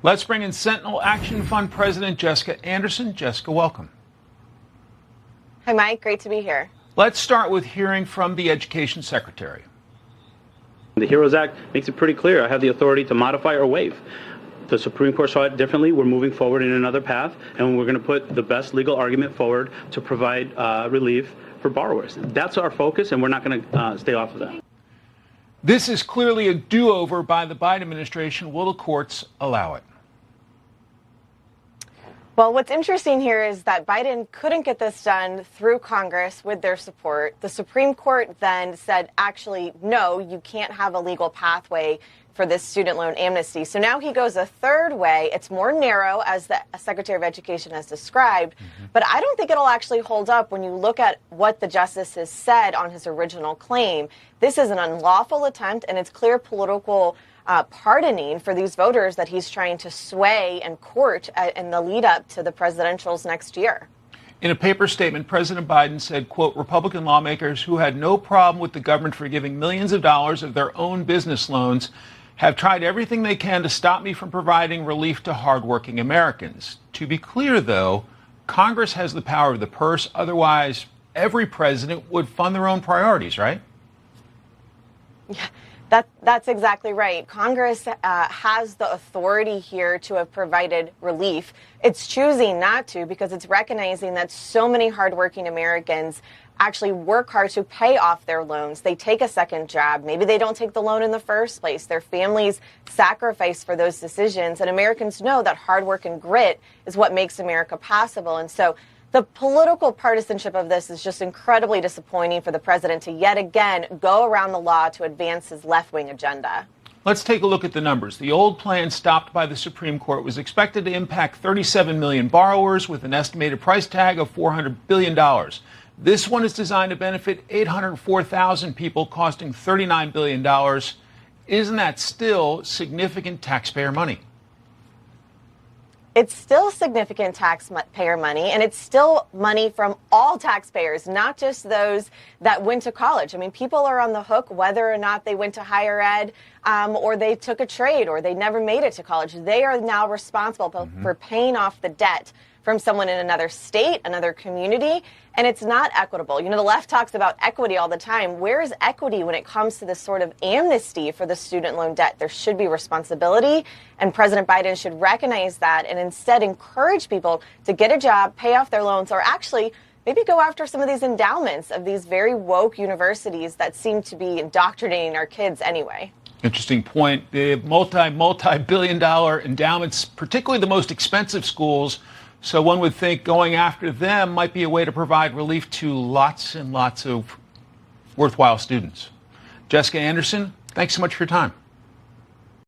Let's bring in Sentinel Action Fund President Jessica Anderson. Jessica, welcome. Hi, Mike. Great to be here. Let's start with hearing from the Education Secretary. The HEROES Act makes it pretty clear I have the authority to modify or waive. The Supreme Court saw it differently. We're moving forward in another path, and we're going to put the best legal argument forward to provide relief for borrowers. That's our focus, and we're not going to stay off of that. This is clearly a do-over by the Biden administration. Will the courts allow it? Well, what's interesting here is that Biden couldn't get this done through Congress with their support. The Supreme Court then said, actually, no, you can't have a legal pathway for this student loan amnesty. So now he goes a third way. It's more narrow, as the Secretary of Education has described. But I don't think it'll actually hold up when you look at what the justice has said on his original claim. This is an unlawful attempt, and it's clear political pardoning for these voters that he's trying to sway and court in the lead up to the presidentials next year. In a paper statement, President Biden said, quote, Republican lawmakers who had no problem with the government forgiving millions of dollars of their own business loans have tried everything they can to stop me from providing relief to hardworking Americans. To be clear, though, Congress has the power of the purse. Otherwise, every president would fund their own priorities, right? Yeah. That's exactly right. Congress has the authority here to have provided relief. It's choosing not to because it's recognizing that so many hardworking Americans actually work hard to pay off their loans. They take a second job. Maybe they don't take the loan in the first place. Their families sacrifice for those decisions. And Americans know that hard work and grit is what makes America possible. And so the political partisanship of this is just incredibly disappointing for the president to yet again go around the law to advance his left-wing agenda. Let's take a look at the numbers. The old plan stopped by the Supreme Court was expected to impact 37 million borrowers with an estimated price tag of $400 billion. This one is designed to benefit 804,000 people, costing $39 billion. Isn't that still significant taxpayer money? It's still significant taxpayer money, and it's still money from all taxpayers, not just those that went to college. I mean, people are on the hook whether or not they went to higher ed or they took a trade or they never made it to college. They are now responsible for paying off the debt from someone in another state, another community, and it's not equitable. You know, the left talks about equity all the time. Where is equity when it comes to this sort of amnesty for the student loan debt? There should be responsibility, and President Biden should recognize that and instead encourage people to get a job, pay off their loans, or actually maybe go after some of these endowments of these very woke universities that seem to be indoctrinating our kids anyway. Interesting point. The multi-billion-dollar endowments, particularly the most expensive schools. So one would think going after them might be a way to provide relief to lots and lots of worthwhile students. Jessica Anderson, thanks so much for your time.